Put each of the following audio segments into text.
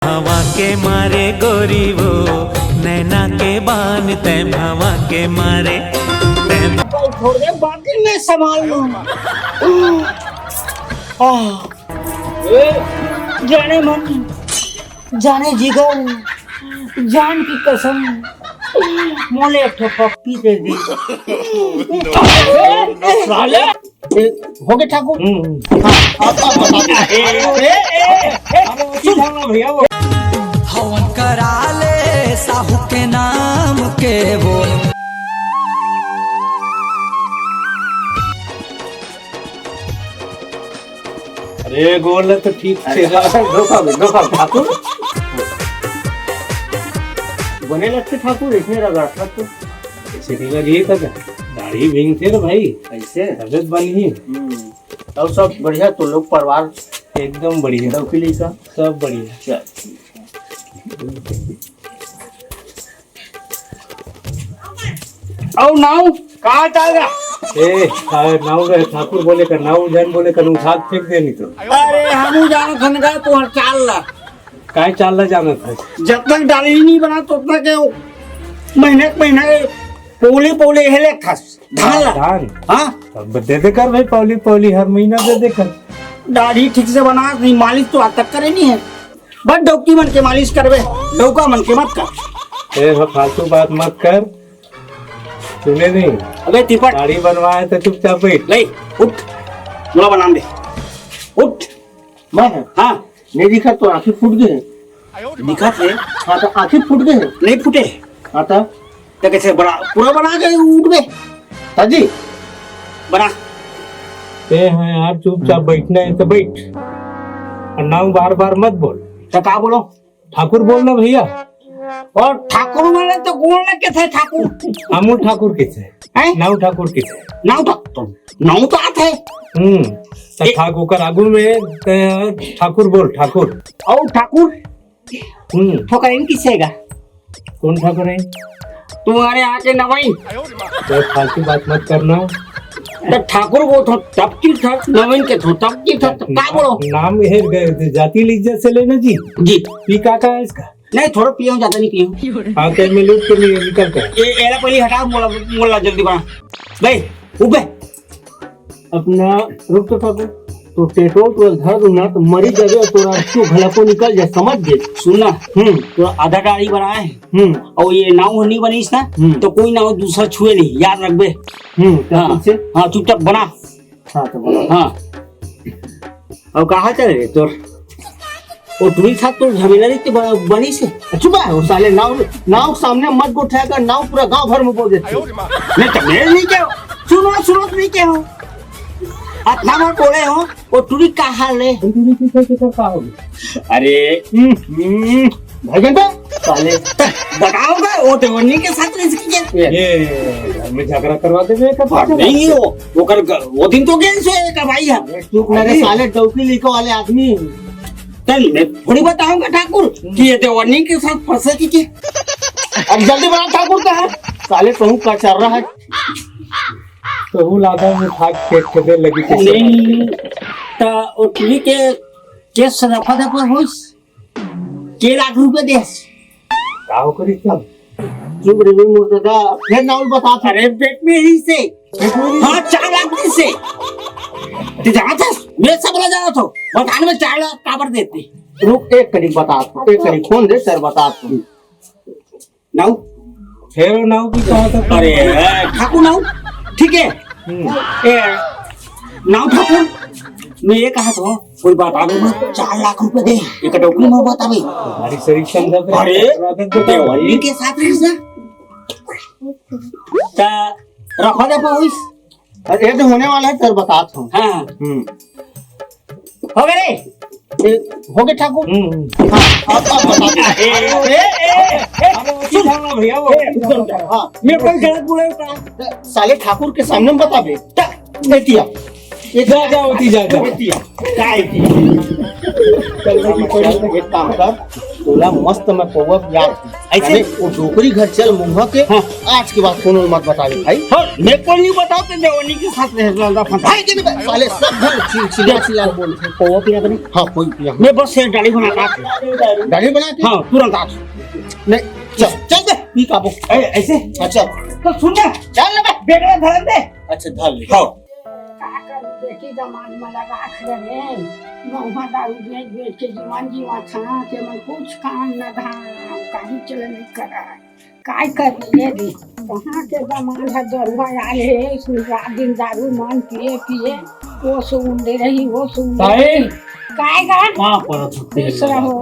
हवा के मारे गोरी वो नैना के बान तय हवा के मारे छोड़ दे बाकी मैं संभाल लूं। जाने मन जाने जिगर जान की कसम मोले पप्पी दे दी। साले हो गए ठाकुर। भैया हवन करा ले साहू के नाम के बोल। अरे गोल तो ठीक से धोखा ठाकुर बने लगते ठाकुर इसने रगड़ता तो इसीलिए ये था दाढ़ी भींग थे तो भाई ऐसे हजरत बनी। और सब बढ़िया तो लोग परिवार एकदम बढ़िया दौकिली का सब बढ़िया। और नाव कहाँ जाएगा? नाव गए ठाकुर बोले कर नाव जन बोले कर उठा फेंक देनी तो। अरे हम जाना खन गए तो चाल ला काय चाल ला जाना था जब तक डाली ही नहीं बना तो तक के महीना पौली हेले खस धान ला धान। हाँ अब दे दे कर भाई पौली हर महीना दे दे कर। दाढ़ी ठीक से बना नहीं मालिश तो आज तक करे नहीं है बस डौकी मन के मालिश करवे डौका मन के मत कर। फालतू बात मत कर सुने नहीं। अबे तिपट दाढ़ी बनवाए तो चुपचाप बैठ ले उठ मुला बना दे उठ। मैं हाँ नहीं दिखा तो आंखें फूट गए दिखा थे हाँ तो आंखें फूट गए नहीं फूटे हाँ तो कैसे बड़ा पूरा बना के उठ गए ताजी बना हैं यार चुपचाप बैठना है तो बैठ और नाम बार बार मत बोल। तो का बोलो ठाकुर बोलना भैया। और ठाकुर वाले तो बोलने के थे ठाकुर अमूल ठाकुर किसे हैं नाव ठाकुर किसे नाव तो आते तो ठाकुर कर आगू में ठाकुर बोल ठाकुर। और ठाकुर ठोकर इन किसेगा कौन ठाकुर है तुम्हारे आके नवाई तो फालतू बात मत करना। तो ठाकुर वो तो तब की था नवीन के तो तब की था का बोलो नाम है जाति लिज्जत से लेना जी पी का है इसका नहीं थोड़ा पियो ज्यादा नहीं पियो। हाँ तो मैं लूट के निकल कर ये एला पहले हटा मोला जल्दी बना भाई उबे अपना रुक तो ठाकुर तो टेटो तो धर दूंगा तो मरी जगह तोरा क्यों भला को निकल जाए समझ दे सुनना तो आधा डाली बनाए और ये नाव नहीं बनीस ना तो कोई नाव दूसरा छुए नहीं याद रखबे। हाँ चुपचाप बना। हाँ तो बना हाँ और कहाँ चले रे तोर वो तुम्ही साथ तो झमेला नहीं बनी से चुप है वो साले नाव सामने मत उठाएगा नाव पूरा गांव भर में बोल देते नहीं तो मेरे नहीं क्या सुनो नहीं क्या हो अपना बार बोले हो वो तुरी कहा ले अरे भजन पे साले बताओगा वो देवनी के साथ इसकी ये हमें झगड़ा करवा दे नहीं वो दिन तो गए सो का भाई है चुप लगे साले डौकी लिखो वाले आदमी। चल मैं थोड़ी बताऊंगा ठाकुर कि ये देवनी के साथ फंसे की अब जल्दी बना ठाकुर का साले कहूँ का चल रहा है तो लादा में भाग के दे लगी नहीं तो वो तुरी के केस रफा दफा होइस के लाख रुपए दे काहो करी सब चुप रे मुर्दा फिर नाम बता अरे पेट में ही से हाँ 4 लाख से ते जाना था मैं सब बोला जाना था बताने में 4 लाख काबर देते रुक एक कड़ी बता एक कड़ी फोन दे सर बता नाउ फेरो नाव की कहा था अरे ठाकुर नाउ ठीक है नाउ ठाकुर मैं ये कहा था कोई बता दो 4 लाख रुपए दे एक टोकरी में बता भाई हमारी शरीक समझा अरे देवली के साथ रहिस ना ता रखा दे होइस ये तो होने वाला है सर बता हूँ। हाँ हो गए हो गए ठाकुर भैया मेरे को गलत बोले साले ठाकुर के सामने बता बे बेटिया जा बेटिया काय एक काम कर बोला मस्त मैं पौवा याद ऐसे वो डोकरी घर चल मुंगा के आज के बाद कोनो मत बतावे भाई। हाँ, मेरे को नहीं बताओ कि देवनी के साथ रहता था। भाई के साले सब घर चिल्ला बोल कोवा पिया बने। हाँ कोई पिया मैं बस से दाढ़ी बनाता था। दाढ़ी बनाते हाँ तुरंत आ नहीं चल चल दे पी काबू ऐसे अच्छा तो सुन ना, चल ना बे बेगड़ा धर दे। अच्छा ढाल ले हाँ बेटी दमाद में लगा रहे महुआ दारू बेच के जीवन था के मैं कुछ काम न धाम कहीं चले नहीं करा काय करिए रे कहाँ के दमाद है दरुआ आए है इसमें रात दिन दारू मान पिए वो सुनते रही वो सुन काय गा वहाँ पर दूसरा हो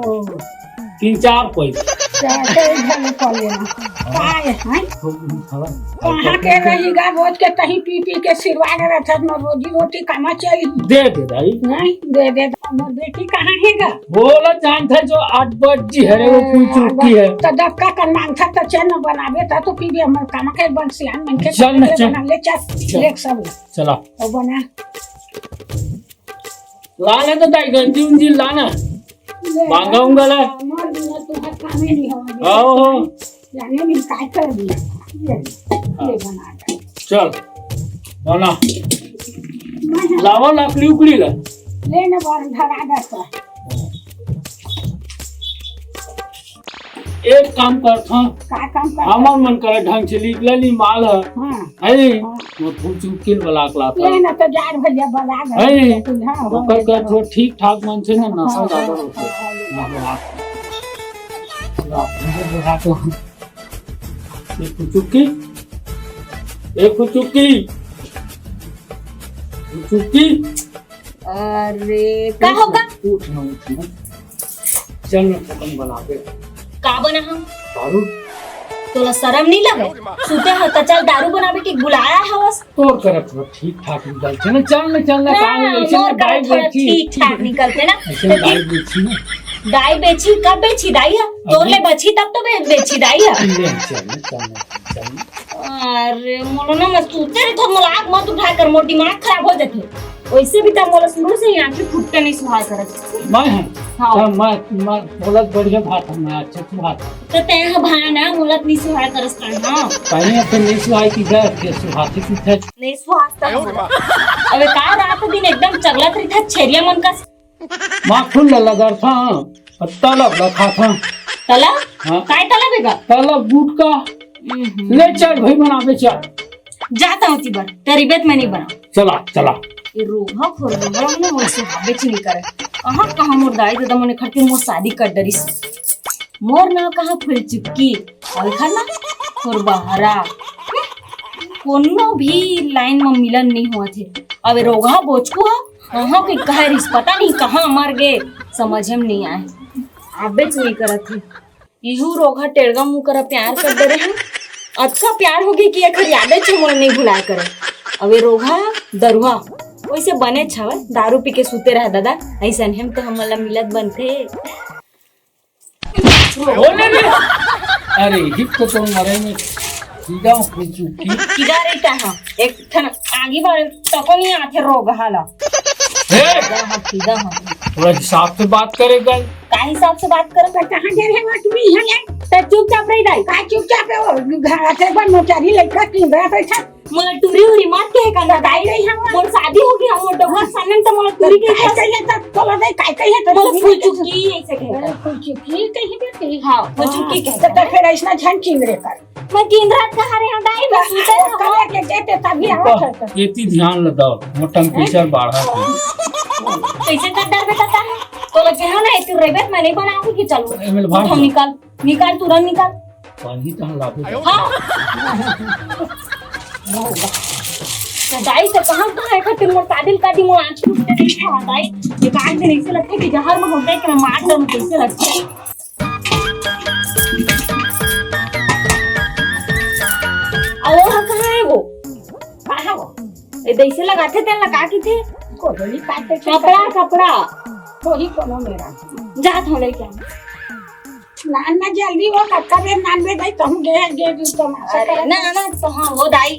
3-4 कोई चाहते इधर कर लेना काय है कहाँ के रहीगा रोज के कहीं पी के सिरवा रहता है रोजी रोटी कमा चली दे दे भाई नहीं दे मोर बेटी कहाँ हैगा बोला जान था जो 8 बजे है वो कोई चुकी है तो दबका कर मांगता तो चैन बनावे था तो पी हमर काम के बंसियान मन के चल ना, चल। बना ले चल लेक सब चला ओ बना लाना तो दाई गंजी उंजी लाना मांगा उंगा ला मोर बिना तो हर काम ही नहीं हो आओ जाने नहीं काय कर दिया ये बना दे चल बना मैं लावा लकड़ी उकड़ी ला लेने बार धरा देता एक काम कर था का काम कर हमार मन करे ढंग से निकले ली माल है हां है वो फूल चुकिल वाला क्लास है लेना तो जार भैया बना है दे हां ओकर का थोड़ा ठीक ठाक मन से ना नशा ज्यादा होते एक चुक्की अरे का होगा चल ना पतंग बना दे का बना हम दारू तोला शर्म नहीं लगे सुते हो तो चल दारू बनावे के बुलाया है बस तोड़ कर थोड़ा ठीक ठाक निकल चल ना काम ऐसे ना मोर का गाय थोड़ा बेची ठीक ठाक निकलते ना ऐसे ना गाय बेची ना गाय बेची कब बेची दाई है तोर ले बची तब तो बेची दाई है ले चल अरे मोला ना मैं सुते रही तो मोला आग मत उठा कर मोर दिमाग खराब हो जाते वैसे भी तब मोला शुरू से ही आंखें फुटते नहीं सुहाय करत मैं है हाँ मैं बोलत बढ़िया भात है मैं अच्छा तू भात तो ते ह भाना मोला नहीं सुहाय करस ना पहले अपने नहीं सुहाई की जा के सुहाती की थे नहीं सुहाता अबे का रात दिन एकदम चगलत रही था छेरिया मन का मां खुल लगा था तलब रखा था तला हाँ। काय तला बेगा तलब बूट का ले चल भाई बनावे चल जाता हूँ तीबर तेरी बेत में नहीं बना चला ये रोहा खोल रोहा हमने मुझसे बेच नहीं करे कहाँ मोर दाई दादा मने खटके मोर शादी कर डरिस मोर ना कहाँ फुल चुपकी और खाना और बहरा कोनो भी लाइन में मिलन नहीं हुआ थे अब रोगा बोचकू है के कहे रिस पता नहीं कहाँ मर गए समझ में नहीं आए आप बेच नहीं करत थे इहू रोगा टेड़गा मुँह कर प्यार कर दे रहे हैं अच्छा प्यार हो गई कि अखर यादें छे मोर नहीं भुलाए करे अबे रोगा दरुआ वैसे बने छावे दारू पी के सूते रहे दादा ऐसा हम तो हमला मिलत बनते बोले ने अरे हिप तो मरे में सीधा फुल चुकी किदा रहता है एक ठन आगे बार तको नहीं आथे रोग हाला हे सीधा हम थोड़ा हिसाब से बात करेगा का हिसाब से बात कर कहाँ जा रहे हो तुम यहाँ ले तो चुपचाप रही दाई का चुपचाप है वो घर से बन मोचारी लड़का की बैठा मोला टूरी उरी मार के है का दाई रही हम मोर शादी हो गई हम मोर डोगा सामने तो मोला टूरी के काय कहिए तो बोलो दे काय कहिए तो मोला फूल चुकी ऐसे कहे फूल चुकी कहीं बेटी हां फूल चुकी तो कहता फिर ऐसा झन चिंगरे कर मैं दिन रात कहा रहे दाई बस सूते करे के देते तभी आवत है इतनी ध्यान न दो मोटम प्रेशर बढ़ा के कैसे कर डर बेटा है तो लगे है ना तू रेबेत मैं नहीं बनाऊंगी कि चलो एमएल भाग हम निकाल तुरंत निकाल पानी तो लाओ हाँ दाई से कहाँ है खट्टे मोर कादिल काटी मोर आँच टूटते नहीं था दाई ये काट दिन ऐसे लगता है कि जहर में होता है कि मैं मार दूँ कैसे लगता है और कहाँ है वो कहाँ वो ये दैसे लगाते थे लगा के थे कोई काटते कपड़ा कोई कोनो मेरा जा थोड़े क्या नान में जल्दी वो कब नान में भाई कहूँ गे तो अरे ना तो हाँ वो दाई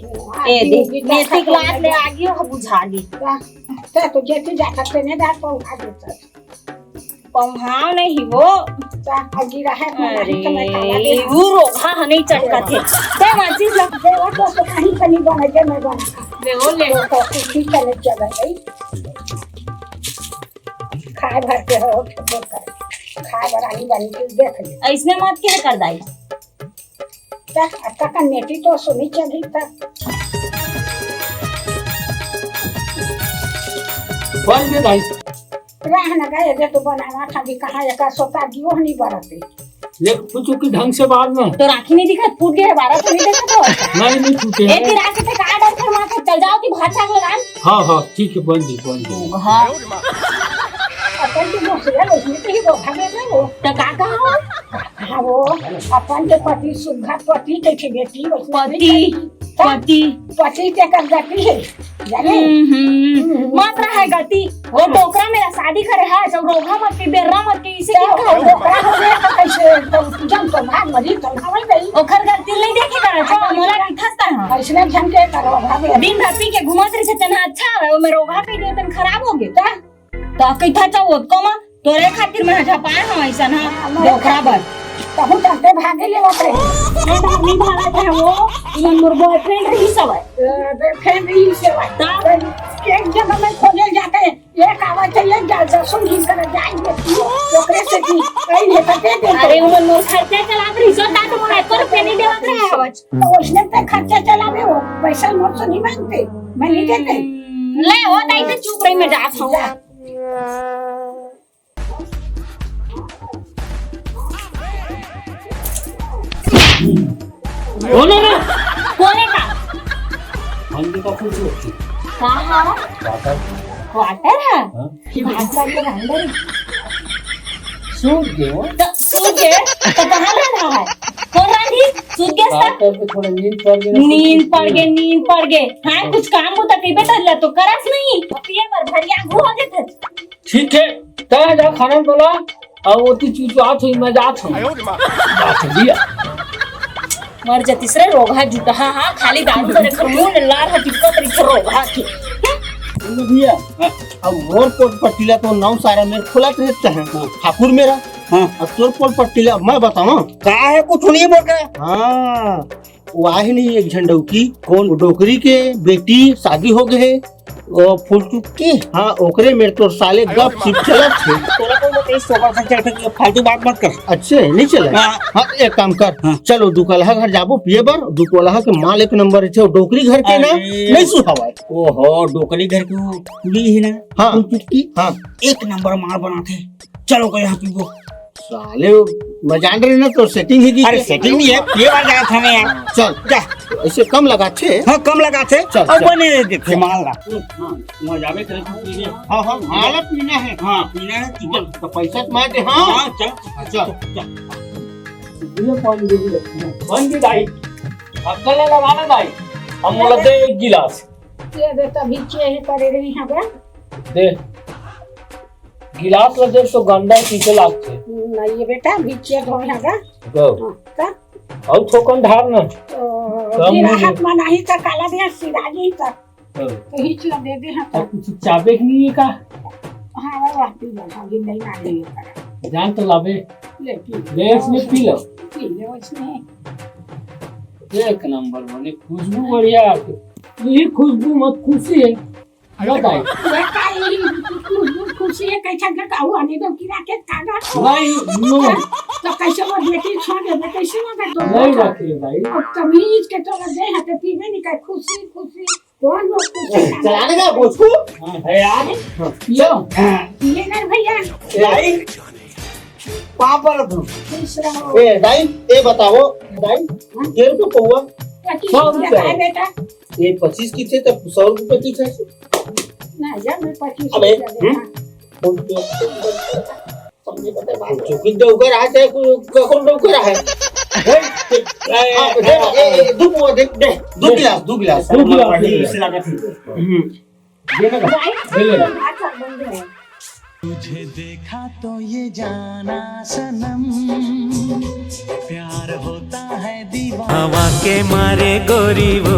ए देख मेथी क्लास ले आ गई हो बुझा दी तो तुझे तू जा सकते नहीं दार को उठा देता पम्हाव नहीं वो। अगी रहे अरे वो रोगा नहीं चटका थे ते माचिस ला देवा तो कहीं कहीं बना के मैं बना देवो ले तो कुछ चले चला गई खाए भर के हो खाए बरानी बनी के देख ले ऐसने मत के कर दाई ता अक्का का नेटी तो सुनी चली था बन गए दाई रहना गए दे तो बनावा था भी कहाँ एक सोता दियो नहीं बरते ये पूछो कि ढंग से बाद में तो राखी नहीं दिखा फूट गया 12 तो नहीं देखा तो नहीं छूटे एक ही राखी से काट और फिर माथे चल जाओ कि भात चाक लगान। हाँ ठीक है बन दी हां अपन के मोसिया उसमें तो ही बोखा में ना वो तो काका हो हाँ वो अपन के पति सुधा पति के बेटी पति पति के कर जाती है जाने मत रहा है गलती वो टोकरा मेरा शादी करे है जब रोगा मत के बेर्रा मत के इसे क्या तो ओकरा हो गया तो कैसे तो जब तो भाग मरी तो हवाई गई ओखर गलती नहीं देखे करे जो मोला की खस्ता है ऐसने झन के करो भागे दिन भर पी के घुमत रही से तना अच्छा है वो मेरे रोगा पे दियो तन खराब हो गया तो कैथा चाहो कोमा तोरे खातिर मैं झपाए हम ऐसा ना देखरा बर कहूं चलते भागे ले बापरे नहीं भागा था वो इवन मोर बॉयफ्रेंड रही सब है फैमिली से एक जगह में खोले जाते हैं एक आवाज चाहिए जल सुन ही कर जाएंगे ओकरे से की कहीं है दे दे अरे उन मोर खर्चा चला रही सो ता तो मोर पर पेनी देवत रहे आवाज तो उसने पे खर्चा चलावे वो पैसा मोर से नहीं मांगते मैं नहीं देते ले वो ताई से चुप रही मैं जात हूं बोलो ना कोने का हम का कुछ होती कहां क्वार्टर है भाषा के अंदर सूट गए सूट गए तो कहां रह रहा है कौन रानी सूट गया था पे थोड़ा नींद पड़ गए हां कुछ काम हो तो कई बेटा तो करस नहीं पिए पर भरिया घू हो गए थे ठीक है ता जा खाना बोला और वो चुचुआत हुई मैं जात हूं दिया मर जा तीसरे रोगा जुटा हां खाली दारू करे कर मुंह ने लार हटी पकड़ी कर रोगा की भैया अब मोर पोट पट्टीला तो नाव सारा मेरे खुला रहता है ठाकुर मेरा हाँ अब तोर पोट पट्टीला मैं बताऊं का है कुछ नहीं बोल रहा हाँ वाही नहीं एक झंडू की कौन डोकरी के बेटी शादी हो गए और फुलचुक के हाँ ओकरे मेरे तो साले गप सिप चलत थे तोरा को बताइए सोफा पर चढ़ के फालतू बात मत कर अच्छे नहीं चले हाँ एक काम कर चलो दुकलहा घर जाबो पिए बर दुकलहा के माल एक नंबर थे डोकरी घर के ना नहीं सुहावा ओहो डोकरी घर की कुड़ी है ना हाँ की हाँ एक नंबर मार बनाते चलो कहीं यहाँ पीबो साले मजान रहे ना तो सेटिंग ही की अरे सेटिंग नहीं है ये बार गया था मैं यार चल जा ऐसे कम लगा छे हाँ कम लगा थे चल, और चल। बने देखे माल ला मजा में करे पीने हाँ हाँ माला पीना है हाँ पीना है चल तो पैसा तो मार दे हाँ हाँ चल चल ये पानी दे दी बन गई दाई अक्कल लगाना दाई हम मोला दे एक गिलास ये दे तभी चेहरे करे रही हैं बे दे गिलास ला दे तो गंदा पीछे लागते नहीं बेटा बीचे धो यहाँ का गो का और थोकन धार ना मेरा हाथ में नहीं था काला दे सिराजी था तो ही चला दे दे हाथ कुछ चाबे नहीं है का हाँ वो वापी बना दी नहीं ना ले जान तो लावे लेकिन दे इसमें पी लो पी ले उसने एक नंबर बने खुशबू बढ़िया आती ये खुशबू मत खुशी है बताइए ये काई खुशी है कैसा का कहू आने दो कि राकेट कागा नहीं नो तो कैसे वो बेटी छोड़ दे कैसे ना कर दो नहीं रखिए भाई अब तमीज के तो दे हाथ पीने नहीं का खुशी खुशी कौन लोग खुशी चलाने का बोझको है यार चलो ये ना भैया दाई कहाँ पर तू खुश रहो ए दाई ए बताओ दाई 1.5 रुपये पौवा 100 रुपया बेटा ये 25 की थे तब 100 रुपये की थे ना जा मैं 25 अबे, चुकी डोकर आ चाहे कौन डोकर है दो गिलास तुझे देखा तो ये जाना सनम प्यार होता है दीवाना हवा के मारे गोरी वो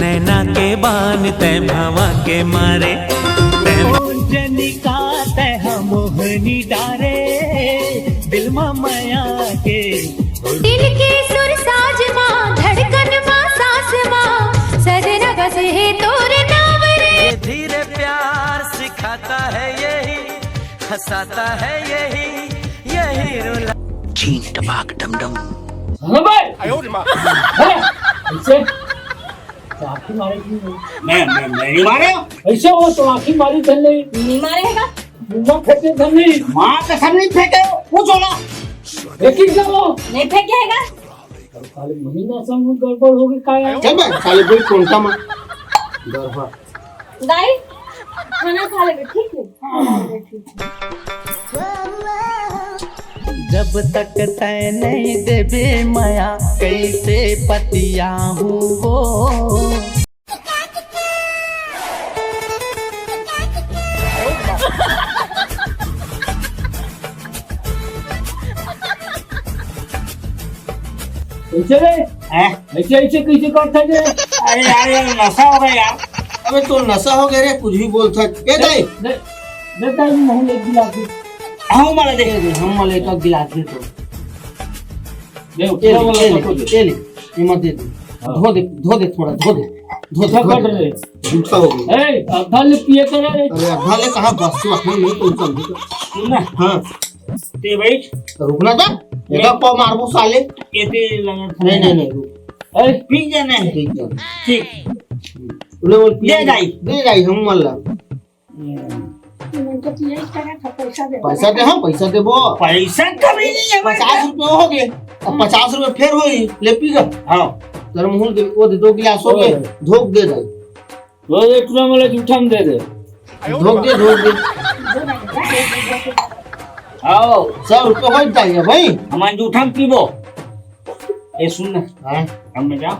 नैना के बान तय हवा के मारे जनिका तय हम धनी डारे दिल में माया के दिल के सुर साज माँ धड़कन माँ सांस माँ सजना बसे है तोरे नाम रे। धीरे प्यार सिखाता है यही, हंसाता है यही रुला। हाँ भाई ऐसे आँखी मारे क्यों नहीं? मैं नहीं मारे ऐसे वो तो आँखी मारी धन नहीं नहीं मारेगा मुँह फेंके धन नहीं माँ कसम नहीं फेंके पूछो ना। लेकिन क्या वो नहीं फेंकेगा। साले महीना संग गड़बड़ होगी का यार। चल बे साले कोई कोणता मां गरबा दाई खाना खा लेंगे ठीक है। हाँ, ठीक है। जब तक तय नहीं देवे माया कैसे पतिया हूँ वो। ऐसे रे हैं? ऐसे कैसे करता है? अरे यार ये नशा हो गया यार। अबे तो नशा हो गया रे कुछ भी बोलता है ए दाई देता है नहीं एक गिलास दे। हम वाला देख हम वाले का गिलास दे तो ले ले उठा वाला सबको दे। ले ये मत दे धो दे थोड़ा अच्छा काट रहे। झूठा हो गया ए आधा ले पिए कर रे। अरे आधा ले कहां बस तू अपने नहीं तो समझ सुनना हां ते भाई रुकना था एका पाव मारबो साले ये ते लगा नहीं रुक ए पी जाना है। ठीक है ठीक तूने बोल दे दाई हम मल्ला तो यही तरह का पैसा दे पैसा दे हाँ पैसा दे वो पैसा कभी नहीं है 50 रुपये हो गए अब 50 रुपये फिर होई ले पी गा हाँ तरमुल के वो दे 2 गिलास हो गए धोक दे दे वो इतना वाला जूठा में दे दे। धोक दे आओ 100 रुपये हो जाएगा भाई हमारे जूठा में पीबो। ए सुन ना हाँ हम में जाओ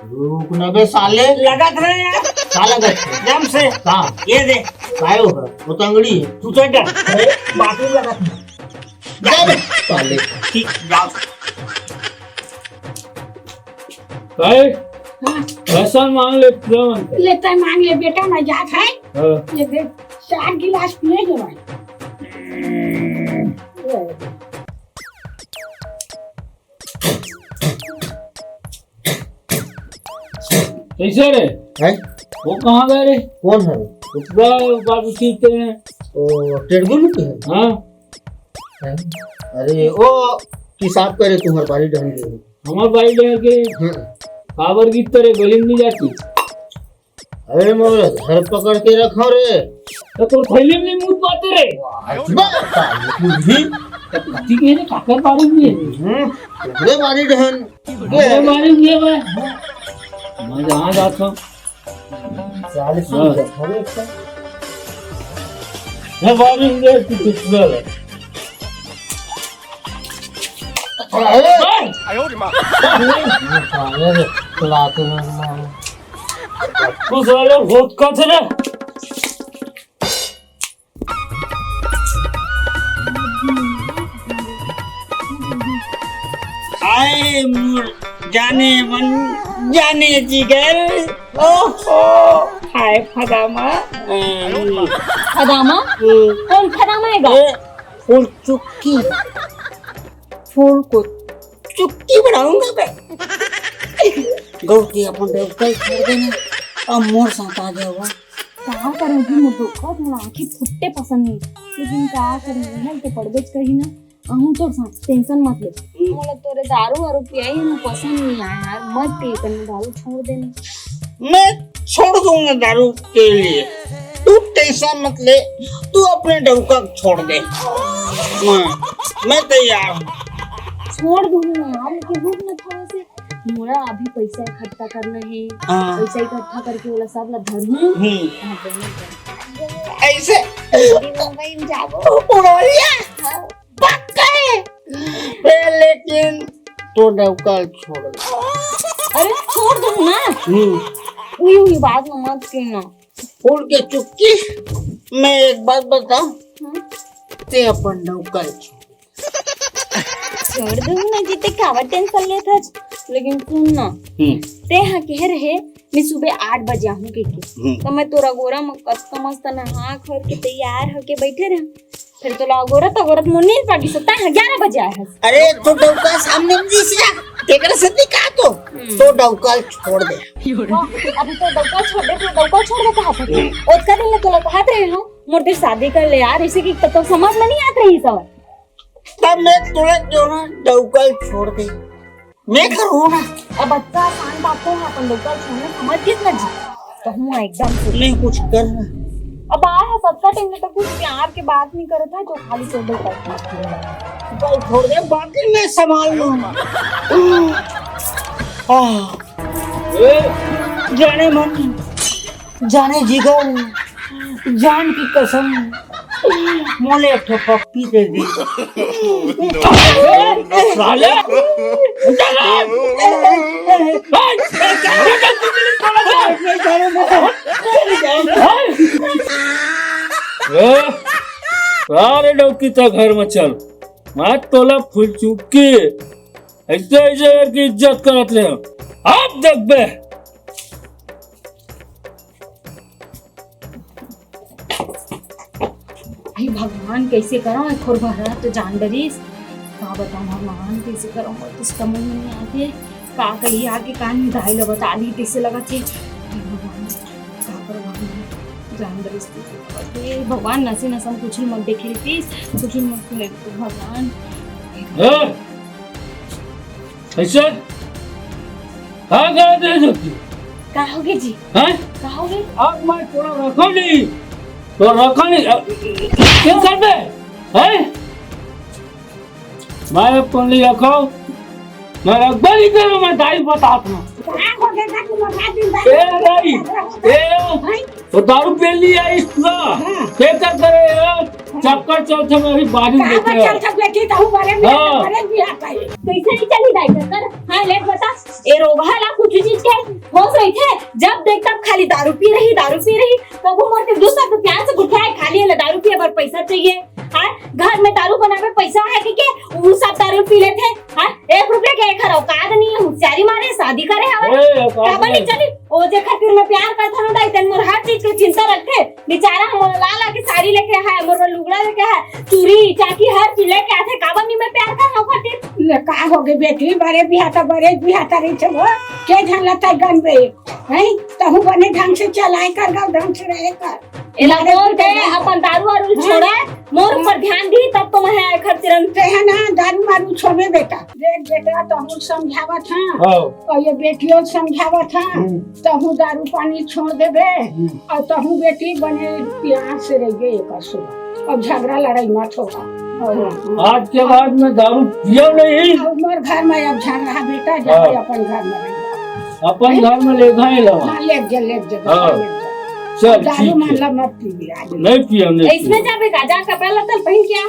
रुकना बे साले लगा था यार साला गए जम से हाँ ये दे काय हो वो तंगड़ी है तू चढ़ जा बाथरूम लगा था जा बे साले ठीक जाओ। भाई पैसा मांग ले तुरंत। लेता है मांग ले बेटा मैं जात है हाँ। ये दे 4 गिलास पिए के भाई। कैसे रे है वो कहाँ गए रे? कौन है उसका बाबू सीखते हैं। ओ टेडगुल के है हाँ हैं? अरे ओ हिसाब करे तुम्हारे बारी ढंग के हमारे भाई ले के काबर की तरह गली में नहीं जाती। अरे मोरे घर पकड़ के रखो रे तो थैली में नहीं मुंह पाते रे। भी कच्ची के है काकर बारी में है। रे बारी ढंग अरे बारी में है भाई। मैं जहाँ जाता हूँ साले सुन अरे अच्छा मैं बारी में गया तू कुछ ना है। अरे साले चलाते ना तू साले बहुत कच रे। आए मुर जाने मन जाने जिगर ओहो हाय फदामा खदामा कौन खदामा है? फूल चुक्की फूल को चुक्की बनाऊंगा मैं। गौती अपन देवता छोड़ देना अब मोर साथ आ गया हुआ का करूँगी मुझको थोड़ा आँखें फुट्टे पसंद नहीं लेकिन का करूँगी ना तो पड़बेच कही ना अहूँ तो टेंशन मत ले। मोला तोरे दारू वारू पियाई ना पसंद नहीं आया यार मत पी कर दारू छोड़ देना। मैं छोड़ दूंगा दारू के लिए तू टेंशन मत ले तू अपने डौका छोड़ दे। मैं तैयार हूँ। छोड़ दूंगी यार लेकिन रुक ना थोड़ा से मोरा अभी पैसा इकट्ठा करना है। हाँ। पैसा इकट्ठा करके वाला सब ला धरना ऐसे मुंबई में जाबो उड़ा लिया पक्का है लेकिन तो डौका छोड़ दे। अरे छोड़ दूँ ना उई बात में मत कहना। फूल के चुक्की मैं एक बात बताऊं ते अपन डौका छोड़ दूँ ना जीते कावा टेंशन ले था लेकिन सुन ना ते हाँ कह रहे मैं सुबह 8 बजे आऊँ के तो मैं तोरा गोरा मस्त नहा खर के तैयार होके बैठे रहे फिर तो औरत औरत मुन्नी पार्टी सकता है 11 बजे आया है। अरे तो डौका सामने में दिसिया तेकरा से दिखा तो डौका छोड़ दे। अभी तो डौका छोड़ दे कहाँ पर ओतका दिन तो कहत रहे हो मोर देर शादी कर ले यार, इसी की तो समझ में नहीं आत रही सब। तब मैं तुरंत जो ना डौका छोड़ दे, मैं करूँ ना। अब अच्छा आसान बात है अपन डौका छोड़ना समझ कितना जी तो हूँ एकदम से नहीं कुछ कर। अब आया है सबका टाइम तो कुछ प्यार के बात नहीं करता है जो खाली छोड़ दे तो छोड़ दे, बाकी मैं संभाल लूंगा। जाने मन जाने जिगर जान की कसम मोले एक ठो पप्पी दे दी। साले सारे डौकी तो घर में चल मत तोला फूल चूक के ऐसे ऐसे की इज्जत करत रहे आप देख बे। भाई भगवान कैसे करो खोर भरा तो जान डरीस का बताऊं भगवान कैसे करो तो समझ में नहीं आती का कही आके कान ढाई लो बता दी कैसे लगा थी भगवान का करो भगवान जान डरीस भगवान नसे नसम कुछ मत देखे प्लीज कुछ मत ले भगवान ऐसे कहाँ गए थे जोती कहोगे जी हैं कहोगे अब मैं थोड़ा रखो नहीं तो रखो नहीं क्यों कर दे हैं मैं अपन नहीं रखो मैं रखबा नहीं करूँ मैं दाई बताता हूँ ए दाई ए तो दारू पी लिया इसका क्या करे चक्कर चौथे में भी बारी देते हैं कैसे नहीं चली दाई कर हाँ ले बता ए रोगा ला कुछ चीज के होश रही थे जब देख तब खाली दारू पी रही कबू मोर दूसरा तो प्यार से गुठाए खाली है दारू पिए पर पैसा चाहिए हाँ घर में दारू बनावे पैसा है कि वो सब दारू पी लेते हाँ 1 रुपया के एक औकात नहीं है होशियारी मारे शादी करे हवे काबा नहीं चली ओ जे खातिर मैं प्यार करता हूं दाई तन मोर हर चीज की चिंता रखे बेचारा हम लाला की साड़ी लेके है मोर लुगड़ा लेके है चूड़ी चाकी हर चीज लेके आथे काबा नहीं मैं प्यार कर हूं खातिर ले का हो गए बेटी बड़े बिहाता रही छो के झलता गन बे हैं तहु बने ढंग से चलाए कर गा ढंग से रहे कर एला बोल दे अपन दारू वारू छोड़ा मोर ऊपर ध्यान दी तब तो मैं आए खर तुरंत है ना दारू मारू छोड़े बेटा देख बेटा तहु समझावत हां और ये बेटियों समझावत हां तहु दारू पानी छोड़ देबे और तहु बेटी बने प्यार से रहिए एक सुबह अब झगड़ा लड़ाई मत होगा आज के बाद मैं दारू पियो नहीं मोर घर में अब झगड़ा बेटा जाके अपन घर में रह अपन घर में ले गए लो हां ले जा चल दारू मान ला मत पी नहीं पियो नहीं इसमें जाबे का जा कपड़ा लत्ता पहन क्या